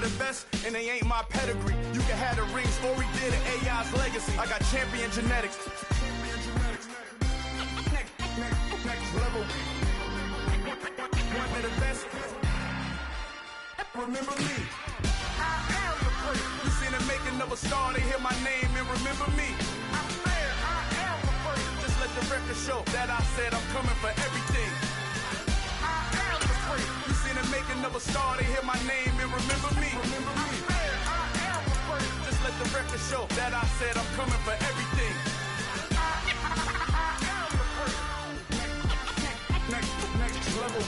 the best, and they ain't my pedigree. You can have the rings, or we did it, AI's legacy. I got champion genetics. Next level. One of the best. Remember me. I am the first. You seen the making of a star, they hear my name and remember me. I said I am the first. Just let the record show that I said I'm coming for everything. I am the first. You seen the making of a star, they hear my name and remember me. Remember me. I said I am the first. Just let the record show that I said I'm coming for everything. I am the first. Next level.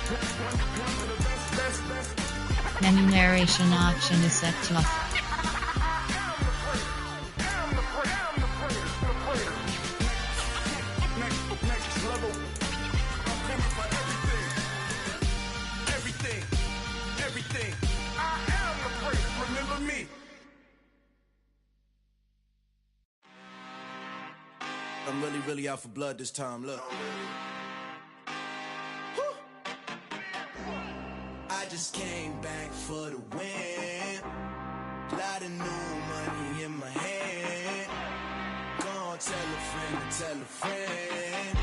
One of the best. Menu narration option is set to off. Next level. I'm coming for everything. Everything. I am the first. Remember me. I'm really out for blood this time. Look. I just came back for the win. Lot of new money in my hand. Gonna tell a friend.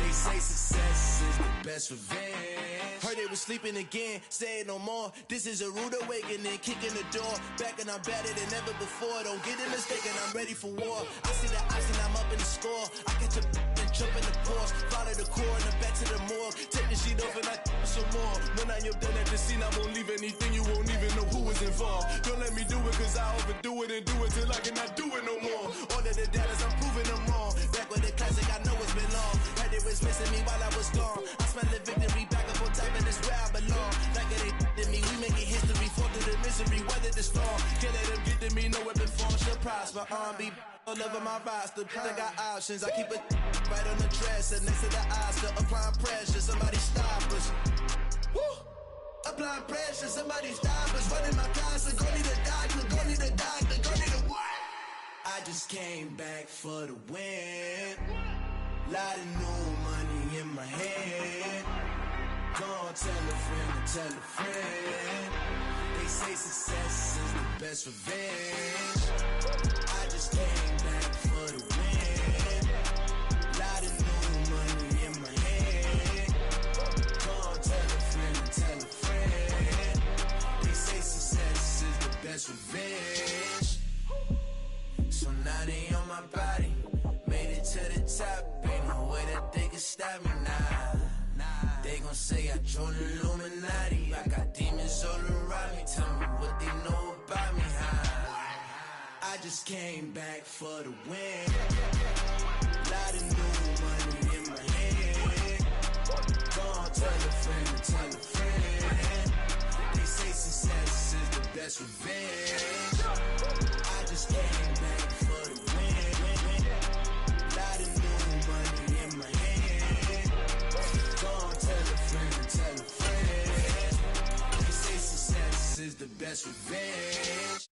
They say success is the best revenge. Heard they was sleeping again, say it no more. This is a rude awakening, kicking the door. Back and I'm better than ever before. Don't get it mistaken, I'm ready for war. I see the ice and I'm up in the score. I catch a and jump in the course. Follow the core and back to the morgue. Take the sheet off and I some more. When I am done at the scene, I won't leave anything. You won't even know who is involved. Don't let me do it cause I overdo it and do it till I cannot do it no more. All of the doubters, I'm proving them wrong. Back with the classic, I know it's been long. Heard they was missing me while I was gone. I smell the victory back up on top and it's where I belong. Like it ain't to me, we making history. Fall through the misery, weather the storm. Can't let them get to me, no weapon form should prosper. R&B all over my roster, I got options. I keep it right on the dresser, next to the Oscar. Applying pressure, somebody stop us. Woo! Applying pressure, somebody stop us. Running my closet, go need a doctor, go need a doctor, go need a what? I just came back for the win. Lot of new money in my hand. Gonna tell a friend. They say success is the best revenge. I just came back for the win. Lot of new money in my hand. Gonna tell a friend. They say success is the best revenge. So now they on my body. Made it to the top. Ain't no way that they can stop me now. They gon' say I joined the Illuminati. I got demons all around me. Tell me what they know about me, huh? I just came back for the win. Lot of new money in my hand. Gonna tell a friend. They say success is the best revenge. I just came back for the win. Lot of new money in my hand. Gonna tell a friend. They say success is the best revenge.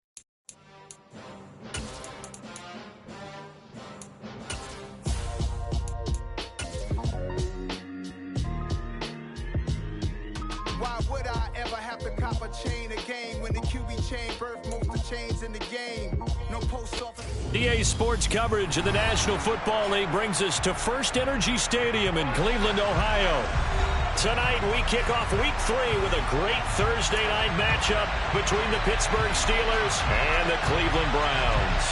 Why would I ever have to cop a chain again when the QB chain birthed most of the chains in the game? No post office. EA Sports coverage of the National Football League brings us to First Energy Stadium in Cleveland, Ohio. Tonight we kick off Week 3 with a great Thursday night matchup between the Pittsburgh Steelers and the Cleveland Browns.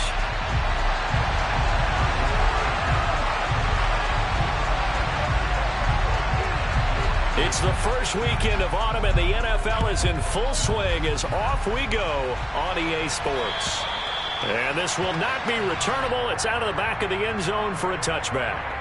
It's the first weekend of autumn, and the NFL is in full swing as off we go on EA Sports. And this will not be returnable. It's out of the back of the end zone for a touchback.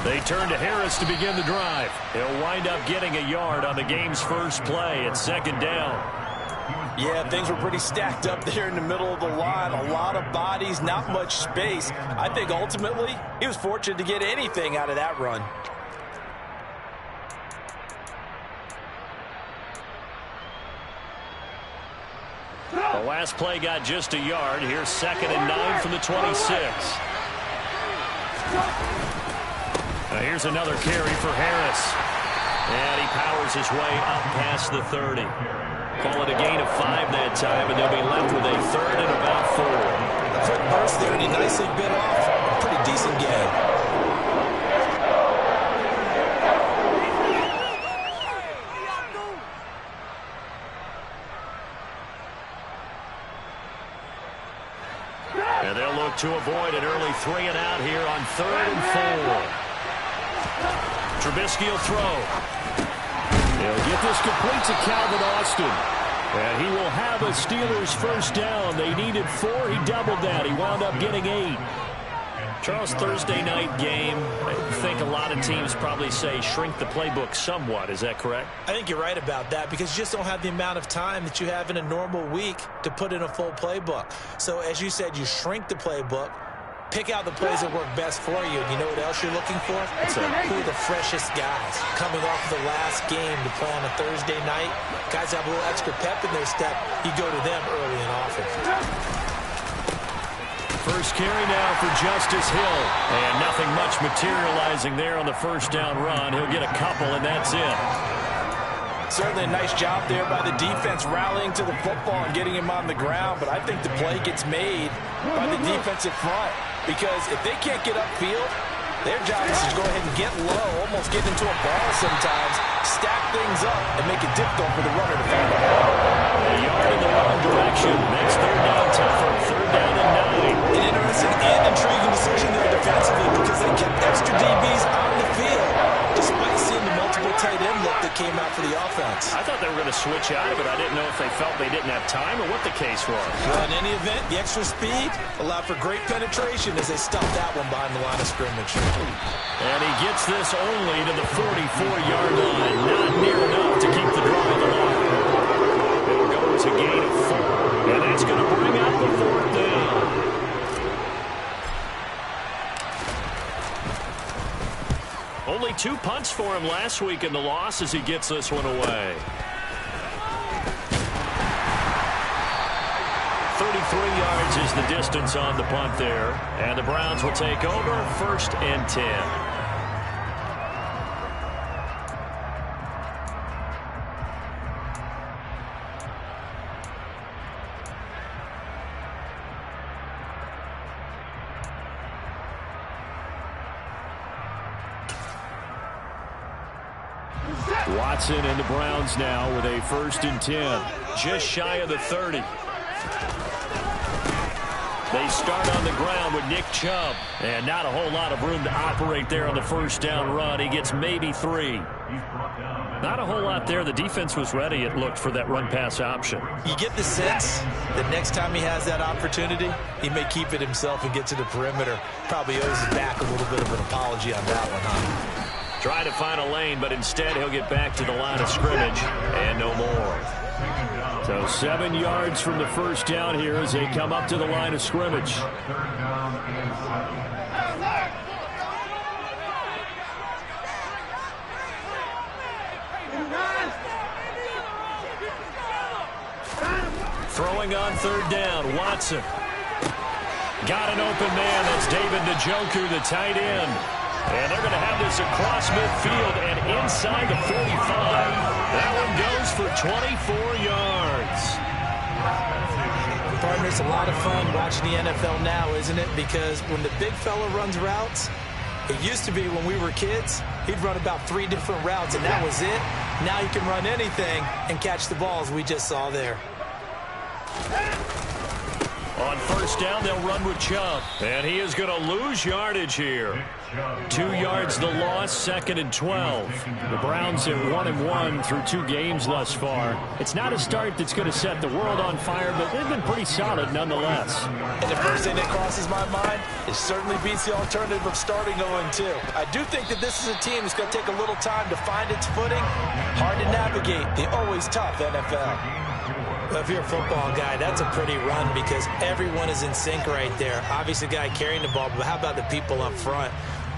They turn to Harris to begin the drive. He'll wind up getting a yard on the game's first play. It's second down. Yeah, things were pretty stacked up there in the middle of the line. A lot of bodies, not much space. I think ultimately he was fortunate to get anything out of that run. The last play got just a yard. Here's 2nd and 9 from the 26. Here's another carry for Harris. And he powers his way up past the 30. Call it a gain of 5 that time, and they'll be left with a 3rd and about 4. A quick burst there, and he nicely bit off a pretty decent gain. And they'll look to avoid an early 3 and out here on 3rd and 4. Trubisky will throw. He'll get this complete to Calvin Austin. And he will have a Steelers first down. They needed 4. He doubled that. He wound up getting 8. Charles, Thursday night game, I think a lot of teams probably say shrink the playbook somewhat. Is that correct? I think you're right about that because you just don't have the amount of time that you have in a normal week to put in a full playbook. So as you said, you shrink the playbook, pick out the plays that work best for you. And you know what else you're looking for? Who are the freshest guys coming off the last game to play on a Thursday night? Guys have a little extra pep in their step. You go to them early and often. First carry now for Justice Hill. And nothing much materializing there on the first down run. He'll get a couple, and that's it. Certainly a nice job there by the defense rallying to the football and getting him on the ground. But I think the play gets made by the defensive front. Because if they can't get upfield, their job is to go ahead and get low, almost get into a ball sometimes, stack things up, and make it difficult for the runner to find the ball. A yard in the wrong direction. Next third down tougher. 3rd down and 9. An interesting and intriguing decision there defensively because they kept extra DBs on the field despite seeing the multiple tight end look that came out for the offense. I thought they were going to switch out of it. I didn't know if they felt they didn't have time or what the case was. Well, in any event, the extra speed allowed for great penetration as they stuffed that one behind the line of scrimmage. And he gets this only to the 44-yard line. Not near enough to keep the drive alive. It goes a gain of 4. And that's going to bring up the 4th down. Only 2 punts for him last week in the loss as he gets this one away. 33 yards is the distance on the punt there. And the Browns will take over 1st and 10. Watson and the Browns now with a 1st and 10. Just shy of the 30. They start on the ground with Nick Chubb. And not a whole lot of room to operate there on the first down run. He gets maybe 3. Not a whole lot there. The defense was ready, it looked, for that run-pass option. You get the sense that next time he has that opportunity, he may keep it himself and get to the perimeter. Probably owes his back a little bit of an apology on that one, huh? Try to find a lane, but instead he'll get back to the line of scrimmage and no more. So 7 yards from the first down here as they come up to the line of scrimmage. Throwing on 3rd down, Watson. Got an open man. That's David Njoku, the tight end. And they're going to have this across midfield and inside the 45. That one goes for 24 yards. Partner, it's a lot of fun watching the NFL now, isn't it? Because when the big fella runs routes, it used to be when we were kids, he'd run about 3 different routes, and that was it. Now you can run anything and catch the balls we just saw there. On first down, they'll run with Chubb. And he is going to lose yardage here. 2 yards the loss, 2nd and 12. The Browns at 1-1 through 2 games thus far. It's not a start that's going to set the world on fire, but they've been pretty solid nonetheless. And the first thing that crosses my mind is certainly beats the alternative of starting 0-2. I do think that this is a team that's going to take a little time to find its footing. Hard to navigate the always tough NFL. Well, if you're a football guy, that's a pretty run because everyone is in sync right there. Obviously, the guy carrying the ball, but how about the people up front?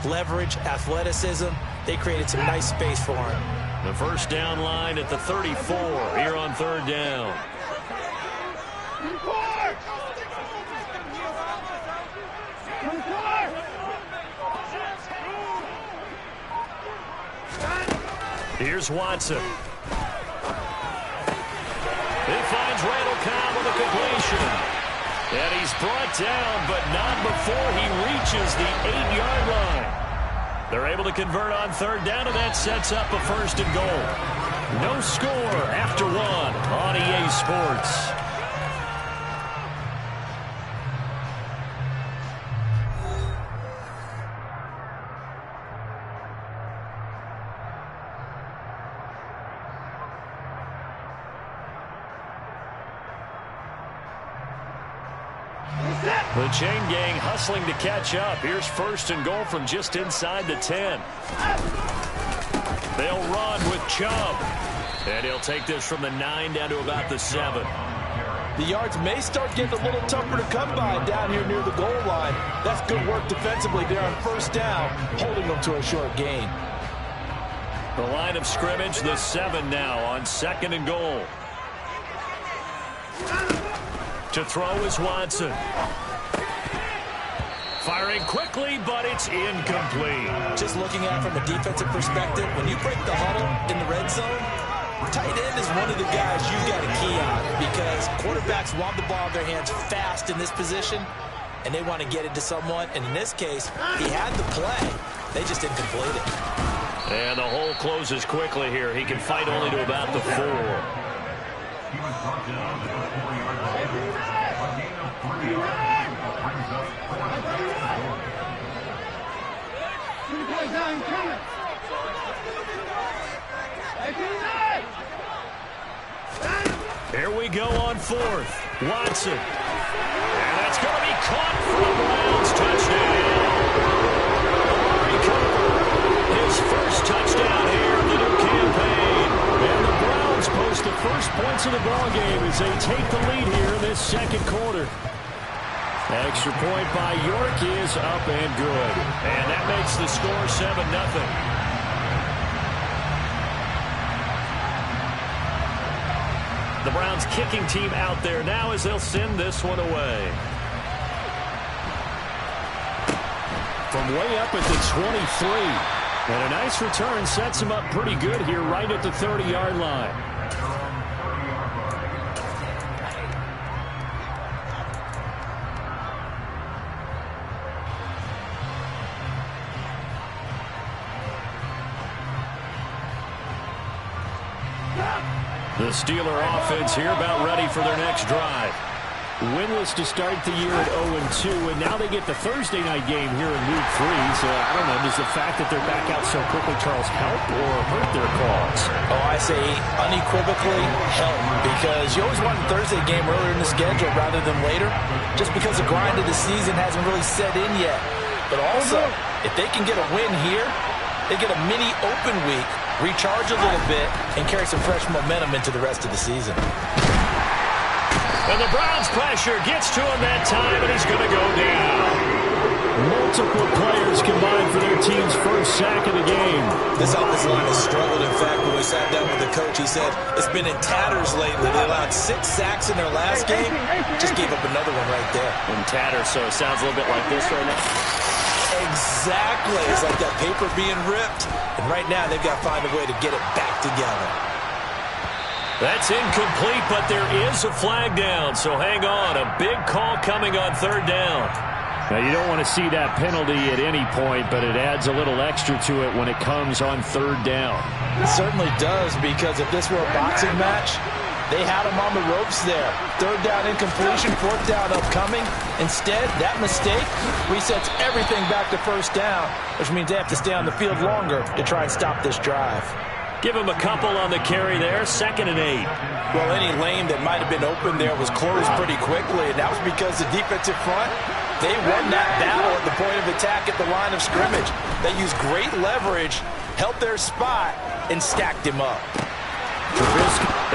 Leverage, athleticism, they created some nice space for him. The first down line at the 34 here on 3rd down. Here's Watson. He finds Randall Cobb with a completion. And he's brought down, but not before he reaches the 8-yard line. They're able to convert on third down, and that sets up a first and goal. No score after one on EA Sports. The chain gang hustling to catch up. Here's first and goal from just inside the 10. They'll run with Chubb. And he'll take this from the 9 down to about the 7. The yards may start getting a little tougher to come by down here near the goal line. That's good work defensively there on first down, holding them to a short gain. The line of scrimmage, the 7 now on second and goal. To throw is Watson. Firing quickly, but it's incomplete. Just looking at it from a defensive perspective, when you break the huddle in the red zone, tight end is one of the guys you got to key on because quarterbacks want the ball in their hands fast in this position, and they want to get it to someone. And in this case, he had the play. They just didn't complete it. And the hole closes quickly here. He can fight only to about the 4. He was brought down at the 4-yard line. A gain of 3 yards. Brings up 4th down. Here we go on 4th. Watson. And that's going to be caught for a Browns touchdown. Amari Cooper, his first touchdown here in the new campaign. And the Browns post the first points of the ballgame as they take the lead here in this second quarter. Extra point by York is up and good. And that makes the score 7-0. The Browns kicking team out there now as they'll send this one away. From way up at the 23. And a nice return sets him up pretty good here right at the 30-yard line. The Steeler offense here about ready for their next drive. Winless to start the year at 0-2, and now they get the Thursday night game here in Week 3. So, I don't know, does the fact that they're back out so quickly, Charles, help or hurt their cause? Oh, I say unequivocally help, because you always want a Thursday game earlier in the schedule rather than later, just because the grind of the season hasn't really set in yet. But also, if they can get a win here, they get a mini open week, recharge a little bit, and carry some fresh momentum into the rest of the season. And the Browns pressure gets to him that time, and he's going to go down. Multiple players combined for their team's first sack of the game. This offensive line has struggled. In fact, when we sat down with the coach, he said it's been in tatters lately. They allowed 6 sacks in their last game. Just gave up another one right there. In tatters, so it sounds a little bit like this right now. Exactly. It's like that paper being ripped. And right now, they've got to find a way to get it back together. That's incomplete, but there is a flag down, so hang on. A big call coming on third down. Now, you don't want to see that penalty at any point, but it adds a little extra to it when it comes on third down. It certainly does, because if this were a boxing match, they had him on the ropes there. Third down incompletion, fourth down upcoming. Instead, that mistake resets everything back to first down, which means they have to stay on the field longer to try and stop this drive. Give him a couple on the carry there, 2nd and 8. Well, any lane that might have been open there was closed pretty quickly, and that was because the defensive front, they won that battle at the point of attack at the line of scrimmage. They used great leverage, held their spot, and stacked him up.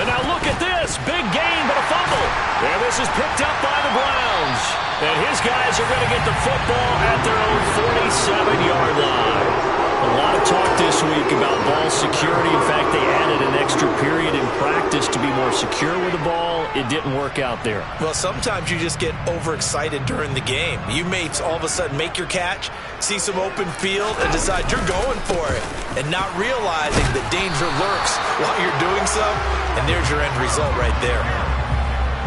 And now look at this. Big gain, but a fumble. And this is picked up by the Browns. And his guys are going to get the football at their own 47-yard line. A lot of talk this week about ball security. In fact, they added an extra period in practice to be more secure with the ball. It didn't work out there. Well, sometimes you just get overexcited during the game. You may all of a sudden make your catch, see some open field, and decide you're going for it, and not realizing the danger lurks while you're doing so, and there's your end result right there.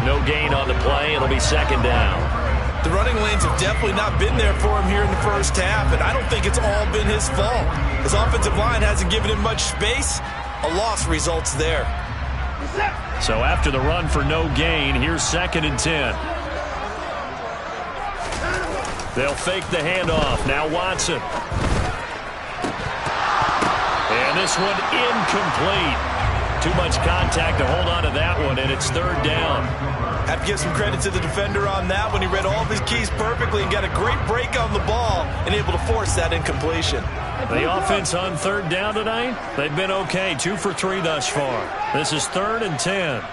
No gain on the play. It'll be second down. The running lanes have definitely not been there for him here in the first half, and I don't think it's all been his fault. His offensive line hasn't given him much space. A loss results there. So after the run for no gain, here's 2nd and 10. They'll fake the handoff. Now Watson. And this one incomplete. Too much contact to hold on to that one, and it's 3rd down. Have to give some credit to the defender on that when he read all of his keys perfectly and got a great break on the ball and able to force that incompletion. The offense on 3rd down tonight, they've been okay. 2 for 3 thus far. This is 3rd and 10.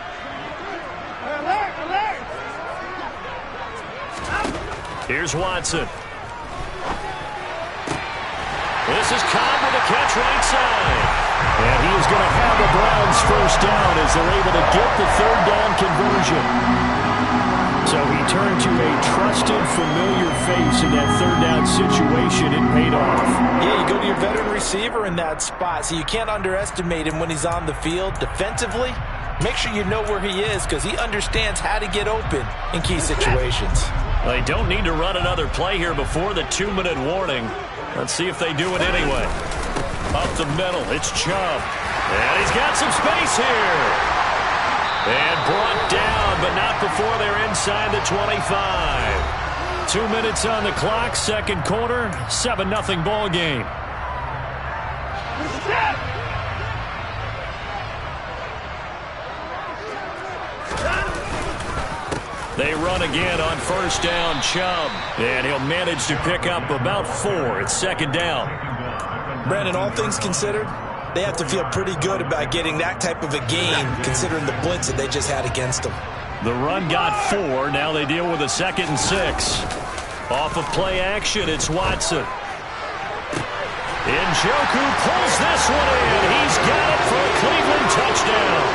Here's Watson. This is Cobb with a catch right side. And he is going to have the Browns first down as they're able to get the 3rd down conversion. So he turned to a trusted, familiar face in that 3rd down situation. It paid off. Yeah, you go to your veteran receiver in that spot, so you can't underestimate him when he's on the field. Defensively, make sure you know where he is because he understands how to get open in key situations. They don't need to run another play here before the 2-minute warning. Let's see if they do it anyway. Up the middle, it's Chubb. And he's got some space here. And brought down, but not before they're inside the 25. 2 minutes on the clock, 2nd quarter, 7-0 ball game. They run again on 1st down, Chubb. And he'll manage to pick up about 4. It's 2nd down. Brandon, all things considered, they have to feel pretty good about getting that type of a gain considering the blitz that they just had against them. The run got 4. Now they deal with a 2nd and 6. Off of play action, it's Watson. Njoku pulls this one in. He's got it for a Cleveland touchdown.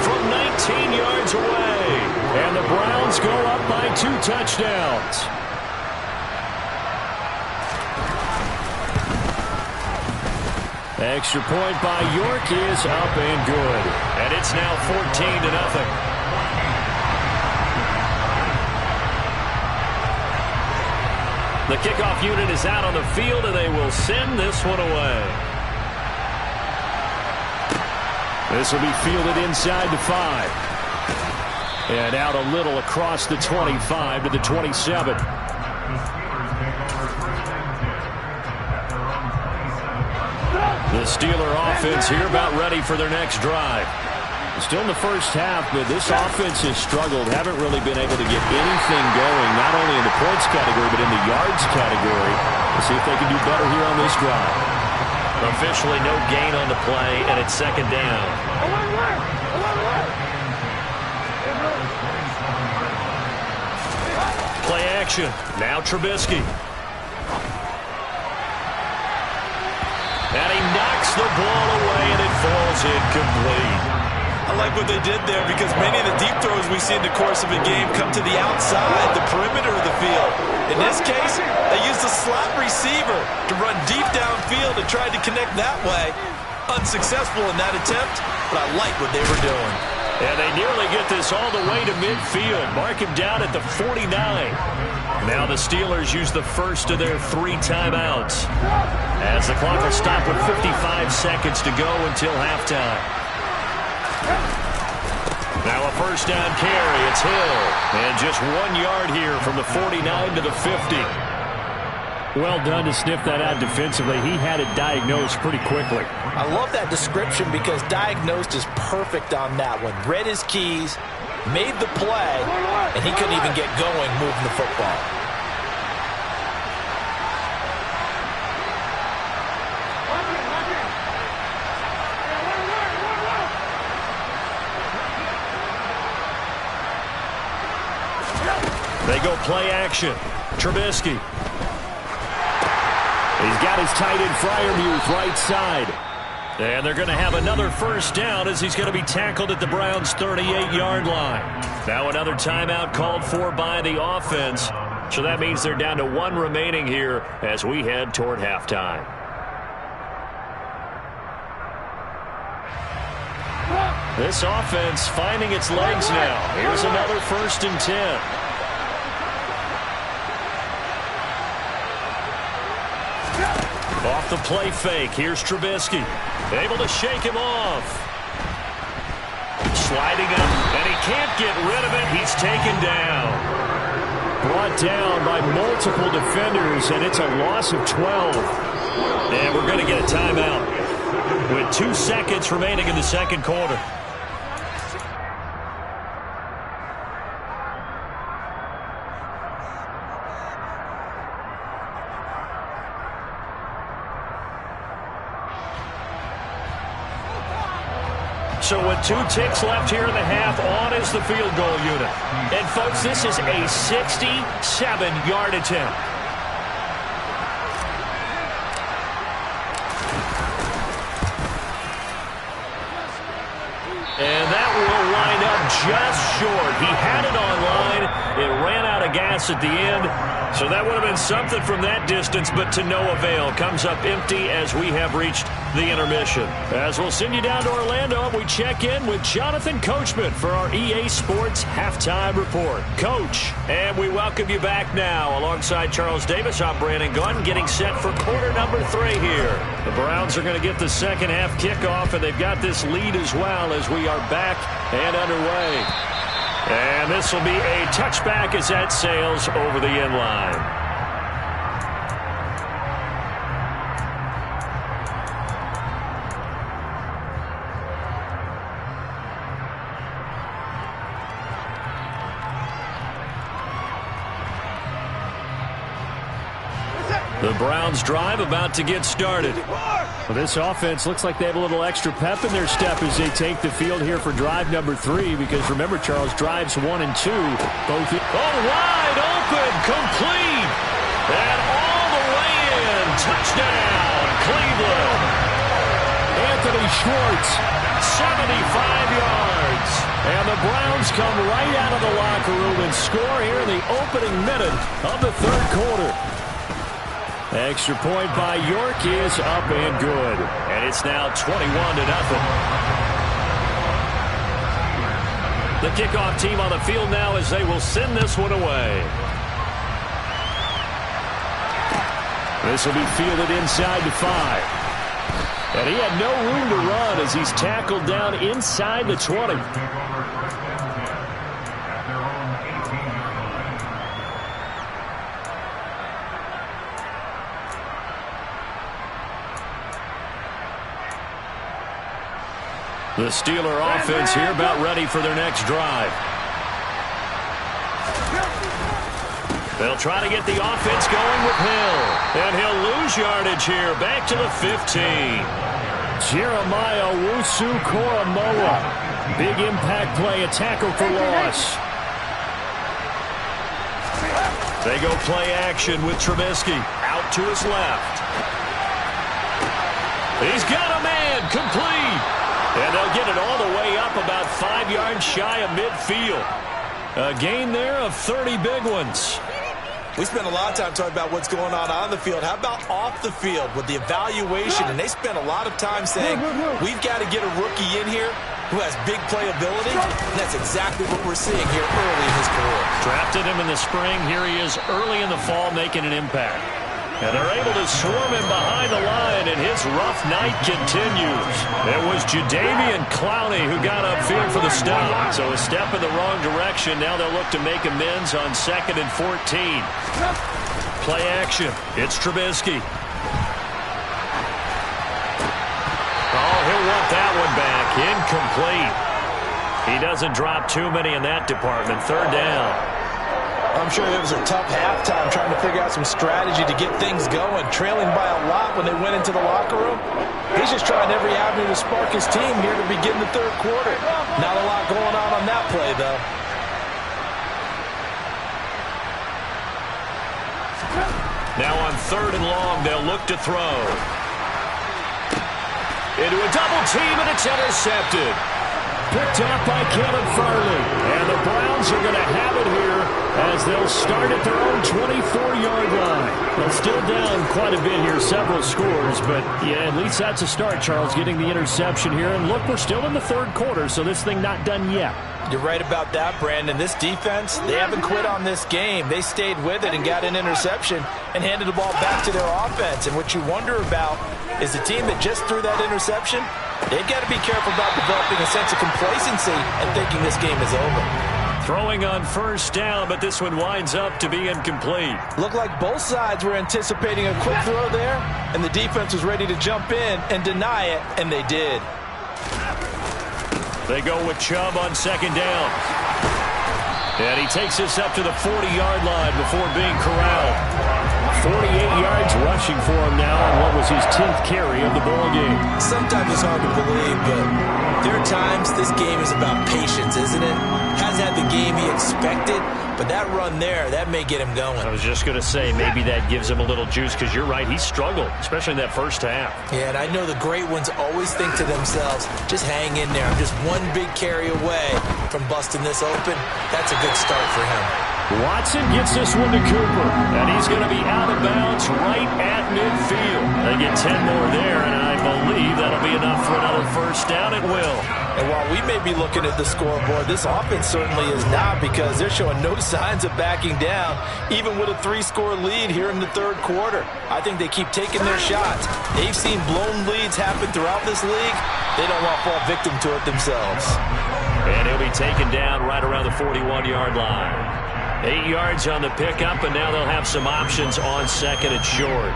From 19 yards away. And the Browns go up by 2 touchdowns. Extra point by York is up and good. And it's now 14-0. The kickoff unit is out on the field, and they will send this one away. This will be fielded inside the 5. And out a little across the 25 to the 27. The Steeler offense here about ready for their next drive. Still in the first half, but this offense has struggled. Haven't really been able to get anything going, not only in the points category, but in the yards category. Let's see if they can do better here on this drive. Officially no gain on the play, and it's 2nd down. Play action. Now Trubisky. And he knocks the ball away, and it falls incomplete. I like what they did there because many of the deep throws we see in the course of a game come to the outside, the perimeter of the field. In this case, they used a slot receiver to run deep downfield and tried to connect that way. Unsuccessful in that attempt, but I like what they were doing. And they nearly get this all the way to midfield. Mark him down at the 49. Now the Steelers use the first of their 3 timeouts, as the clock will stop with 55 seconds to go until halftime. Now a first down carry. It's Hill. And just 1 yard here from the 49 to the 50. Well done to sniff that out defensively. He had it diagnosed pretty quickly. I love that description because diagnosed is perfect on that one. Read his keys, made the play, and he couldn't even get going moving the football. They go play action. Trubisky. He's got his tight end Freiermuth right side. And they're going to have another first down as he's going to be tackled at the Browns' 38-yard line. Now another timeout called for by the offense. So that means they're down to one remaining here as we head toward halftime. This offense finding its legs now. Here's another 1st and 10. Off the play fake. Here's Trubisky. Able to shake him off. Sliding up, and he can't get rid of it. He's taken down. Brought down by multiple defenders, and it's a loss of 12. And we're going to get a timeout with 2 seconds remaining in the second quarter. So with 2 ticks left here in the half, on is the field goal unit. And, folks, this is a 67-yard attempt. And that will line up just short. He had it on line. It ran out of gas at the end. So that would have been something from that distance, but to no avail. Comes up empty as we have reached the intermission. As we'll send you down to Orlando, we check in with Jonathan Coachman for our EA Sports Halftime Report. Coach, and we welcome you back now. Alongside Charles Davis, I'm Brandon Gunn, getting set for quarter number 3 here. The Browns are going to get the second half kickoff, and they've got this lead as well as we are back and underway. And this will be a touchback as that sails over the end line. The Browns drive about to get started. Well, this offense looks like they have a little extra pep in their step as they take the field here for drive number 3, because remember, Charles, drives 1 and 2. Both wide open, complete, and all the way in. Touchdown, Cleveland. Anthony Schwartz, 75 yards. And the Browns come right out of the locker room and score here in the opening minute of the third quarter. Extra point by York is up and good. And it's now 21-0. The kickoff team on the field now as they will send this one away. This will be fielded inside the 5. And he had no room to run as he's tackled down inside the 20. The Steeler offense here about ready for their next drive. They'll try to get the offense going with Hill. And he'll lose yardage here. Back to the 15. Jeremiah Owusu-Koramoah. Big impact play, a tackle for loss. They go play action with Trubisky. Out to his left. He's got a man, complete. And they'll get it all the way up about 5 yards shy of midfield. A gain there of 30 big ones. We spent a lot of time talking about what's going on the field. How about off the field with the evaluation? And they spent a lot of time saying, we've got to get a rookie in here who has big playability. And that's exactly what we're seeing here early in his career. Drafted him in the spring. Here he is early in the fall making an impact. And they're able to swarm him behind the line, and his rough night continues. It was Jadeveon Clowney who got upfield for the stop. So a step in the wrong direction. Now they'll look to make amends on 2nd and 14. Play action. It's Trubisky. Oh, he'll want that one back. Incomplete. He doesn't drop too many in that department. 3rd down. I'm sure it was a tough halftime trying to figure out some strategy to get things going. Trailing by a lot when they went into the locker room. He's just trying every avenue to spark his team here to begin the third quarter. Not a lot going on that play, though. Now on 3rd and long, they'll look to throw. Into a double team, and it's intercepted. Picked off by Kevin Farley. And the Browns are going to have it here as they'll start at their own 24-yard line. They'll still down quite a bit here, several scores. But, yeah, at least that's a start, Charles, getting the interception here. And, look, we're still in the 3rd quarter, so this thing not done yet. You're right about that, Brandon. This defense, they haven't quit on this game. They stayed with it and got an interception and handed the ball back to their offense. And what you wonder about is the team that just threw that interception, they've got to be careful about developing a sense of complacency and thinking this game is over. Throwing on 1st down, but this one winds up to be incomplete. Looked like both sides were anticipating a quick throw there, and the defense was ready to jump in and deny it, and they did. They go with Chubb on 2nd down. And he takes this up to the 40-yard line before being corralled. 48 yards rushing for him now on what was his 10th carry of the ball game. Sometimes it's hard to believe, but there are times this game is about patience, isn't it? Hasn't had the game he expected, but that run there, that may get him going. I was just going to say, maybe that gives him a little juice, because you're right, he struggled, especially in that 1st half. Yeah, and I know the great ones always think to themselves, just hang in there. I'm just one big carry away from busting this open. That's a good start for him. Watson gets this one to Cooper, and he's going to be out of bounds right at midfield. They get 10 more there, and I believe that'll be enough for another 1st down. It will. And while we may be looking at the scoreboard, this offense certainly is not, because they're showing no signs of backing down, even with a 3-score lead here in the 3rd quarter. I think they keep taking their shots. They've seen blown leads happen throughout this league. They don't want to fall victim to it themselves. And he'll be taken down right around the 41-yard line. 8 yards on the pickup, and now they'll have some options on 2nd and short.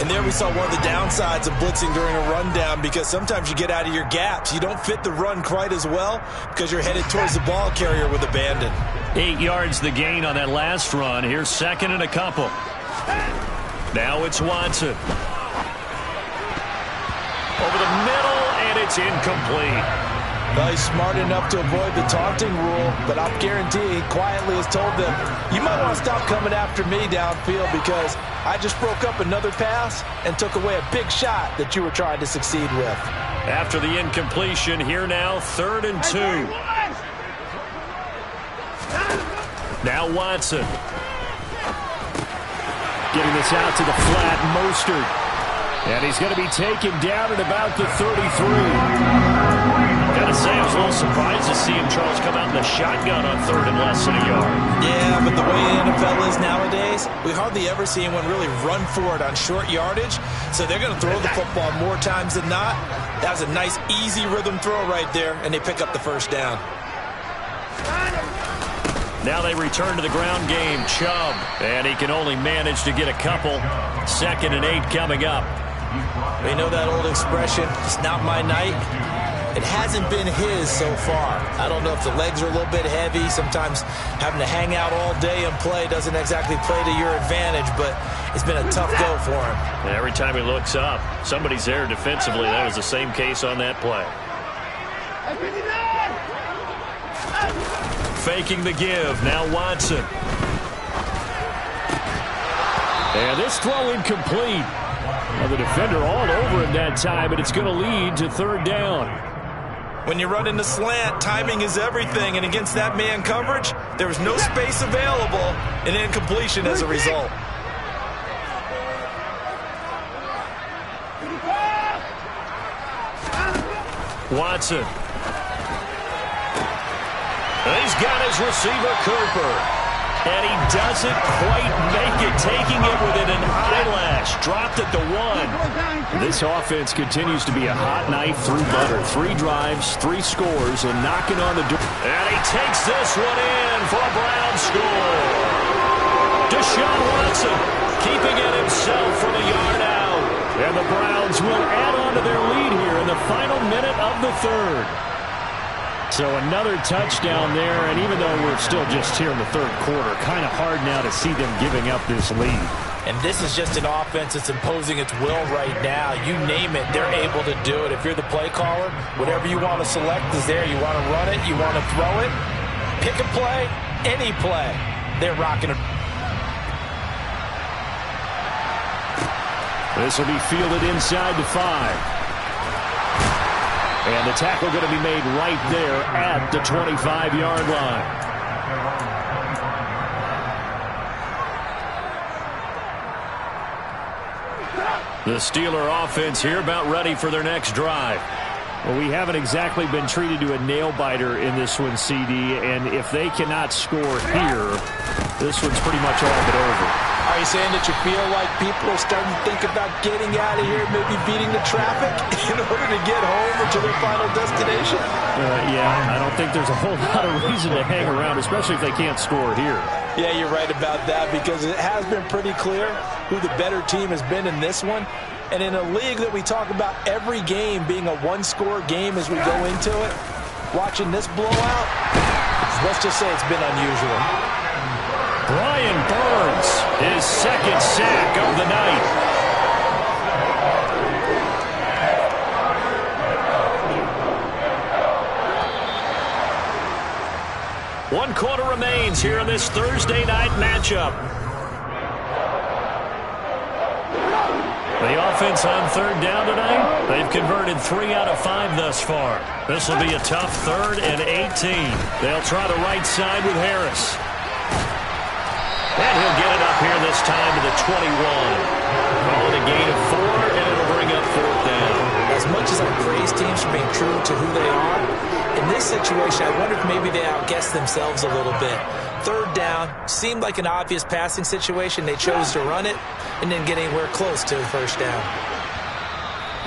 And there we saw one of the downsides of blitzing during a rundown, because sometimes you get out of your gaps. You don't fit the run quite as well because you're headed towards the ball carrier with abandon. 8 yards the gain on that last run. Here's 2nd and a couple. Now it's Watson. Over the middle, and it's incomplete. Well, he's smart enough to avoid the taunting rule, but I'll guarantee he quietly has told them, you might want to stop coming after me downfield, because I just broke up another pass and took away a big shot that you were trying to succeed with. After the incompletion, here now, 3rd and 2. Now Watson. Getting this out to the flat, Mostert. And he's going to be taken down at about the 33. Gotta say, I was a little surprised to see him, Charles, come out in the shotgun on 3rd and less than a yard. Yeah, but the way the NFL is nowadays, we hardly ever see anyone really run for it on short yardage. So they're going to throw the football more times than not. That was a nice, easy rhythm throw right there, and they pick up the 1st down. Now they return to the ground game. Chubb, and he can only manage to get a couple. 2nd and 8 coming up. We know that old expression, it's not my night. It hasn't been his so far. I don't know if the legs are a little bit heavy. Sometimes having to hang out all day and play doesn't exactly play to your advantage, but it's been a tough go for him. And every time he looks up, somebody's there defensively. That was the same case on that play. Faking the give. Now Watson. And this throw incomplete. Well, the defender all over him that time, but it's going to lead to 3rd down. When you run in the slant, timing is everything, and against that man coverage, there was no space available, and incompletion as a result. Watson. He's got his receiver, Cooper. And he doesn't quite make it, taking it within an eyelash. Dropped at the 1. This offense continues to be a hot knife through butter. 3 drives, 3 scores, and knocking on the door. And he takes this one in for a Brown score. Deshaun Watson keeping it himself from a yard out. And the Browns will add on to their lead here in the final minute of the 3rd. So another touchdown there, and even though we're still just here in the 3rd quarter, kind of hard now to see them giving up this lead. And this is just an offense that's imposing its will right now. You name it, they're able to do it. If you're the play caller, whatever you want to select is there. You want to run it, you want to throw it, pick a play, any play. They're rocking it. This will be fielded inside the 5. And the tackle going to be made right there at the 25-yard line. The Steeler offense here about ready for their next drive. Well, we haven't exactly been treated to a nail-biter in this one, CD, and if they cannot score here, this one's pretty much all but over. Are you saying that you feel like people are starting to think about getting out of here, maybe beating the traffic in order to get home or to their final destination? Yeah, I don't think there's a whole lot of reason to hang around, especially if they can't score here. Yeah, you're right about that because it has been pretty clear who the better team has been in this one. And in a league that we talk about every game being a one-score game as we go into it, watching this blowout, let's just say it's been unusual. Brian Burns, his second sack of the night. One quarter remains here in this Thursday night matchup. The offense on third down tonight, they've converted 3 out of 5 thus far. This will be a tough 3rd and 18. They'll try the right side with Harris. And he'll get it up here this time to the 21. Call it a gain of 4, and it'll bring up 4th down. As much as I praise teams for being true to who they are, in this situation, I wonder if maybe they outguessed themselves a little bit. 3rd down seemed like an obvious passing situation. They chose to run it and didn't get anywhere close to the 1st down.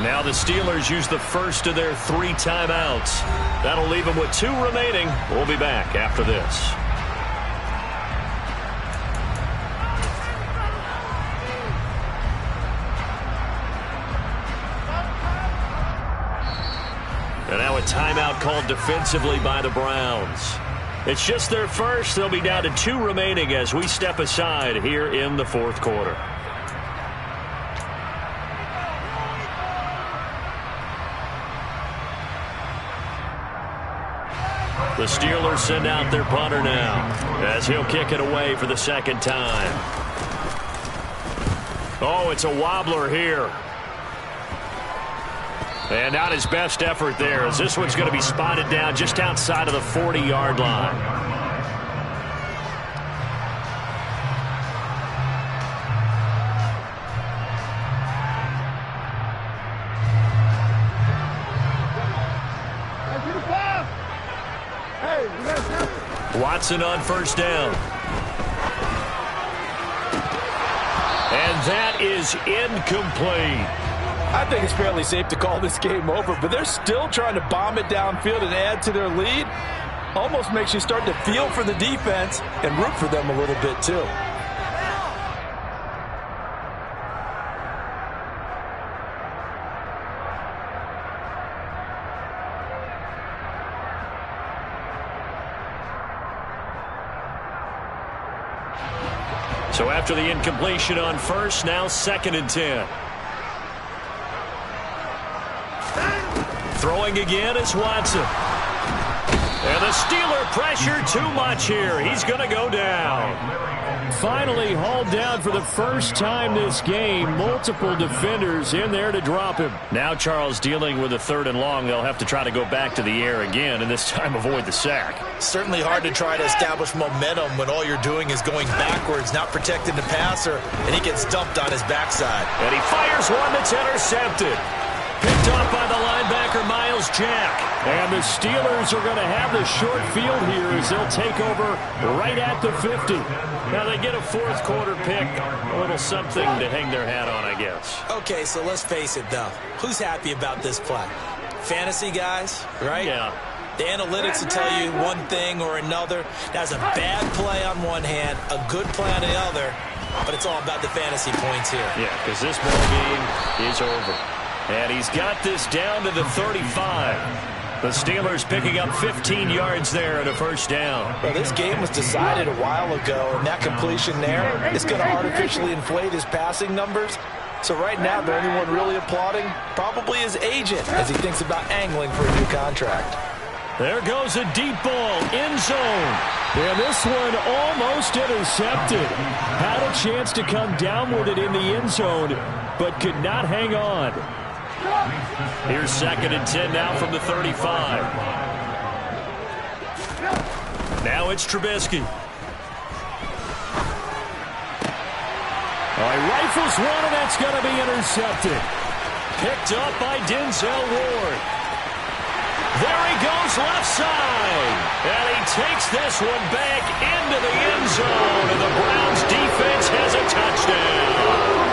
Now the Steelers use the first of their 3 timeouts. That'll leave them with 2 remaining. We'll be back after this. And now a timeout called defensively by the Browns. It's just their first. They'll be down to 2 remaining as we step aside here in the 4th quarter. The Steelers send out their punter now as he'll kick it away for the 2nd time. Oh, it's a wobbler here. And not his best effort there, as this one's going to be spotted down just outside of the 40-yard line. Watson on 1st down. And that is incomplete. I think it's fairly safe to call this game over, but they're still trying to bomb it downfield and add to their lead. Almost makes you start to feel for the defense and root for them a little bit too. So after the incompletion on 1st, now 2nd and 10. Throwing again is Watson. And the Steeler pressure too much here. He's going to go down. Finally hauled down for the first time this game. Multiple defenders in there to drop him. Now Charles dealing with a 3rd and long. They'll have to try to go back to the air again, and this time avoid the sack. Certainly hard to try to establish momentum when all you're doing is going backwards, not protecting the passer, and he gets dumped on his backside. And he fires one that's intercepted. Picked off by the linebacker, Miles Jack. And the Steelers are going to have the short field here as they'll take over right at the 50. Now they get a 4th quarter pick. A little something to hang their hat on, I guess. Okay, so let's face it, though. Who's happy about this play? Fantasy guys, right? Yeah. The analytics will tell you one thing or another. That's a bad play on one hand, a good play on the other, but it's all about the fantasy points here. Yeah, because this ball game is over. And he's got this down to the 35. The Steelers picking up 15 yards there at a 1st down. Well, this game was decided a while ago, and that completion there is going to artificially inflate his passing numbers. So right now, the only one really applauding probably his agent as he thinks about angling for a new contract. There goes a deep ball, end zone. And this one almost intercepted. Had a chance to come down with it in the end zone, but could not hang on. Here's 2nd and 10 now from the 35. Now it's Trubisky. He rifles one, and that's going to be intercepted. Picked up by Denzel Ward. There he goes left side. And he takes this one back into the end zone. And the Browns defense has a touchdown.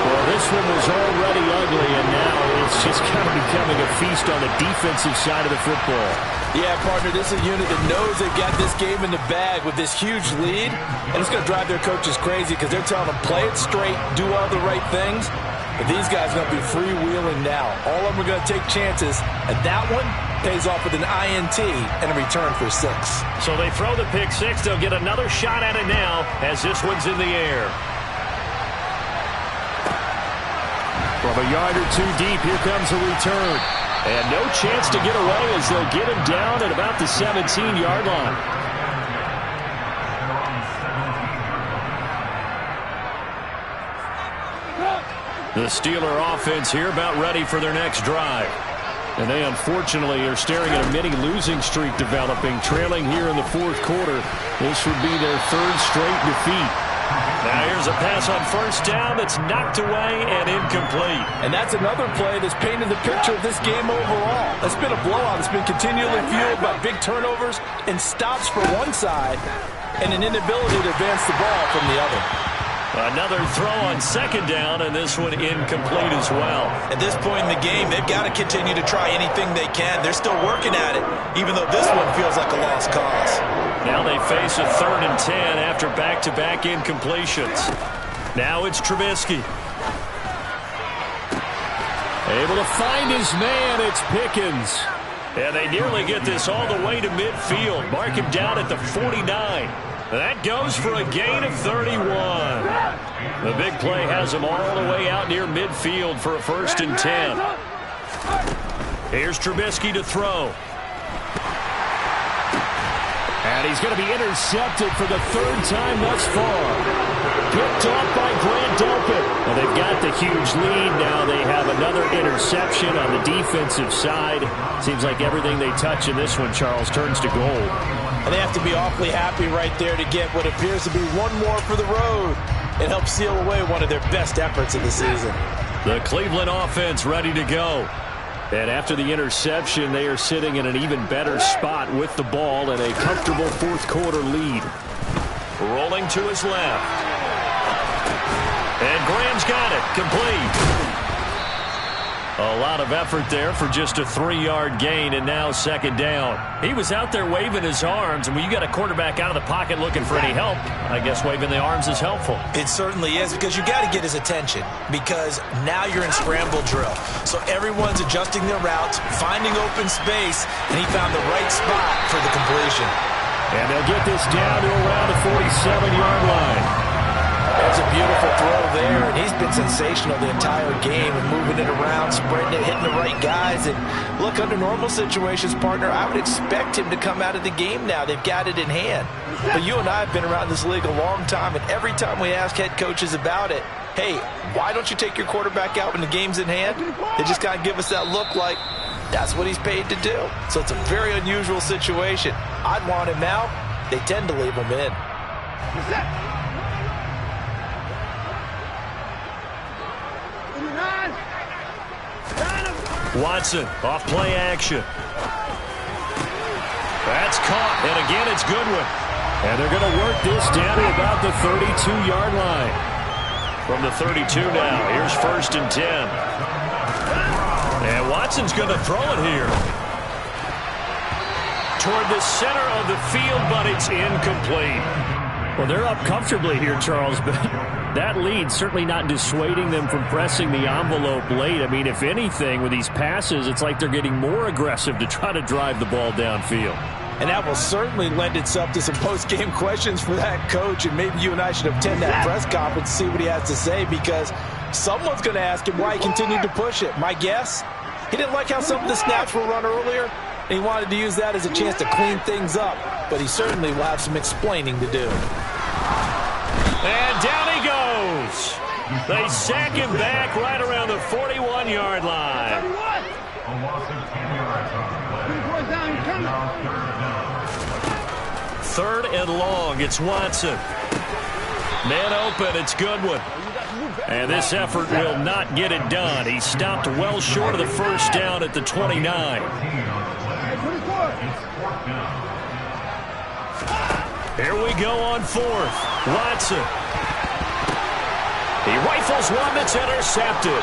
Well, this one was already ugly, and now it's just kind of becoming a feast on the defensive side of the football. Yeah, partner, this is a unit that knows they've got this game in the bag with this huge lead. And it's going to drive their coaches crazy because they're telling them, play it straight, do all the right things. But these guys are going to be freewheeling now. All of them are going to take chances, and that one pays off with an INT and a return for 6. So they throw the pick 6. They'll get another shot at it now as this one's in the air. From a yard or two deep, here comes a return. And no chance to get away as they'll get him down at about the 17-yard line. The Steeler offense here about ready for their next drive. And they unfortunately are staring at a mini losing streak developing, trailing here in the 4th quarter. This would be their 3rd straight defeat. Now here's a pass on 1st down that's knocked away and incomplete. And that's another play that's painted the picture of this game overall. It's been a blowout. It's been continually fueled by big turnovers and stops for one side and an inability to advance the ball from the other. Another throw on 2nd down, and this one incomplete as well. At this point in the game, they've got to continue to try anything they can. They're still working at it, even though this one feels like a lost cause. Now they face a 3rd and 10 after back-to-back incompletions. Now it's Trubisky. Able to find his man, it's Pickens. And they nearly get this all the way to midfield. Mark him down at the 49. That goes for a gain of 31. The big play has him all the way out near midfield for a 1st and 10. Here's Trubisky to throw. And he's going to be intercepted for the 3rd time thus far. Picked off by Grant Delpit. Well, they've got the huge lead. Now they have another interception on the defensive side. Seems like everything they touch in this one, Charles, turns to gold. And they have to be awfully happy right there to get what appears to be one more for the road and help seal away one of their best efforts of the season. The Cleveland offense ready to go. And after the interception, they are sitting in an even better spot with the ball and a comfortable 4th quarter lead. Rolling to his left. And Graham's got it. Complete. A lot of effort there for just a 3-yard gain, and now 2nd down. He was out there waving his arms, and when you got a quarterback out of the pocket looking for any help, I guess waving the arms is helpful. It certainly is, because you got to get his attention, because now you're in scramble drill. So everyone's adjusting their routes, finding open space, and he found the right spot for the completion. And they'll get this down to around the 47-yard line. That's a beautiful throw there, and he's been sensational the entire game and moving it around, spreading it, hitting the right guys. And look, under normal situations, partner, I would expect him to come out of the game now. They've got it in hand. But you and I have been around this league a long time, and every time we ask head coaches about it, hey, why don't you take your quarterback out when the game's in hand? They just kind of give us that look like that's what he's paid to do. So it's a very unusual situation. I'd want him out. They tend to leave him in. Watson off play action. That's caught, and again it's Goodwin. And they're going to work this down to about the 32-yard line. From the 32 now, here's 1st and 10. And Watson's going to throw it here. Toward the center of the field, but it's incomplete. Well, they're up comfortably here, Charles, but that lead certainly not dissuading them from pressing the envelope late. I mean, if anything, with these passes, it's like they're getting more aggressive to try to drive the ball downfield. And that will certainly lend itself to some post-game questions for that coach, and maybe you and I should attend that press conference to see what he has to say, because someone's going to ask him why he continued to push it. My guess, he didn't like how some of the snaps were run earlier, and he wanted to use that as a chance to clean things up, but he certainly will have some explaining to do. And down he goes. They sack him back right around the 41-yard line. A loss of 10 yards on the play. Now third down. 3rd and long. It's Watson. Man open. It's Goodwin. And this effort will not get it done. He stopped well short of the first down at the 29. Here we go on 4th. Watson. He rifles one that's intercepted.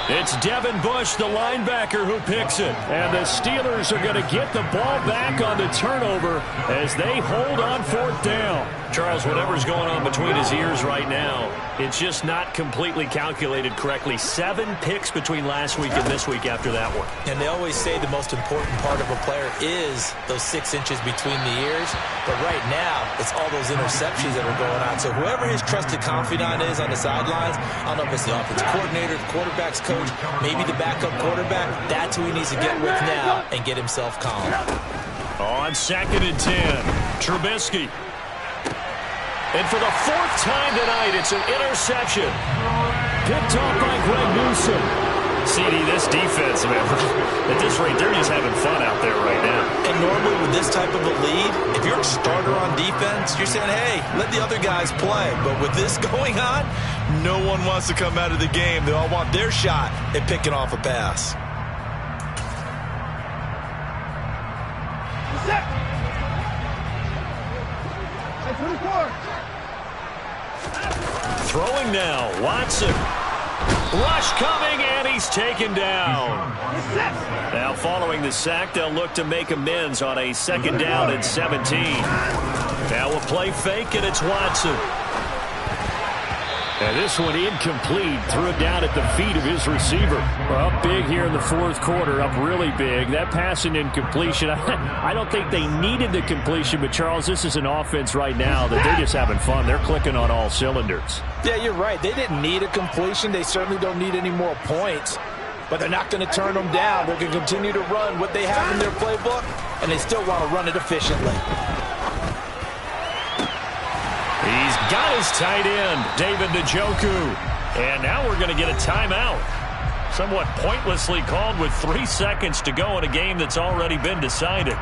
It's Devin Bush, the linebacker, who picks it. And the Steelers are going to get the ball back on the turnover as they hold on 4th down. Charles, whatever's going on between his ears right now, it's just not completely calculated correctly. 7 picks between last week and this week after that one. And they always say the most important part of a player is those 6 inches between the ears. But right now, it's all those interceptions that are going on. So whoever his trusted confidant is on the sidelines, I don't know if it's the offensive coordinator, the quarterback's coach, maybe the backup quarterback, that's who he needs to get with now and get himself calm. On 2nd and 10, Trubisky. And for the 4th time tonight, it's an interception. Picked off by Greg Newsome. CD, this defense, man, at this rate, they're just having fun out there right now. And normally with this type of a lead, if you're a starter on defense, you're saying, hey, let the other guys play. But with this going on, no one wants to come out of the game. They all want their shot at picking off a pass. Throwing now, Watson. Rush coming, and he's taken down. Now following the sack, they'll look to make amends on a 2nd down and 17. Now a play fake, and it's Watson. And this one incomplete. Threw it down at the feet of his receiver. Well, up big here in the 4th quarter. Up really big. That pass and incompletion. I don't think they needed the completion, but Charles, this is an offense right now that they're just having fun. They're clicking on all cylinders. Yeah, you're right. They didn't need a completion. They certainly don't need any more points. But they're not going to turn them down. They're going to continue to run what they have in their playbook, and they still want to run it efficiently. He's got his tight end, David Njoku. And now we're going to get a timeout. Somewhat pointlessly called with 3 seconds to go in a game that's already been decided.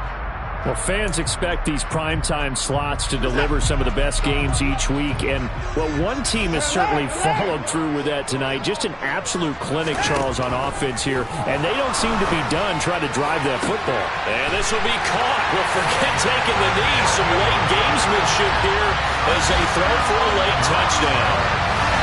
Well, fans expect these primetime slots to deliver some of the best games each week. And, well, one team has certainly followed through with that tonight. Just an absolute clinic, Charles, on offense here. And they don't seem to be done trying to drive that football. And this will be caught. Well, forget taking the knee. Some late gamesmanship here as they throw for a late touchdown.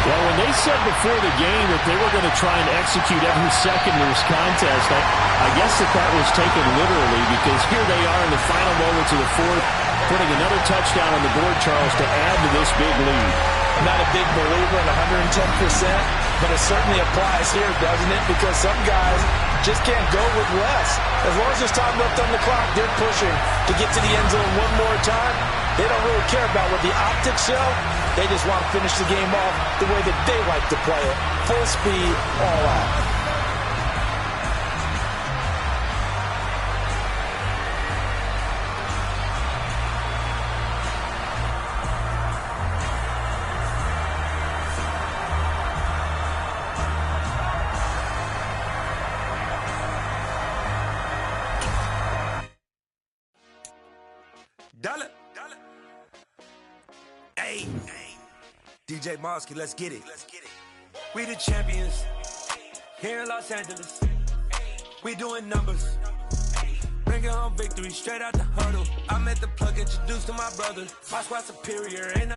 Well, when they said before the game that they were going to try and execute every second of this contest, I guess that was taken literally, because here they are in the final moments of the 4th, putting another touchdown on the board, Charles, to add to this big lead. I'm not a big believer in 110%, but it certainly applies here, doesn't it? Because some guys just can't go with less. As long as there's time left on the clock, they're pushing to get to the end zone one more time. They don't really care about what the optics show. They just want to finish the game off the way that they like to play it. Full speed, all out. Dollar. Hey, DJ Mosky, let's get it. We the champions here in Los Angeles. We doing numbers. Bringing home victory straight out the huddle. I met the plug, introduced to my brother. My squad superior. Ain't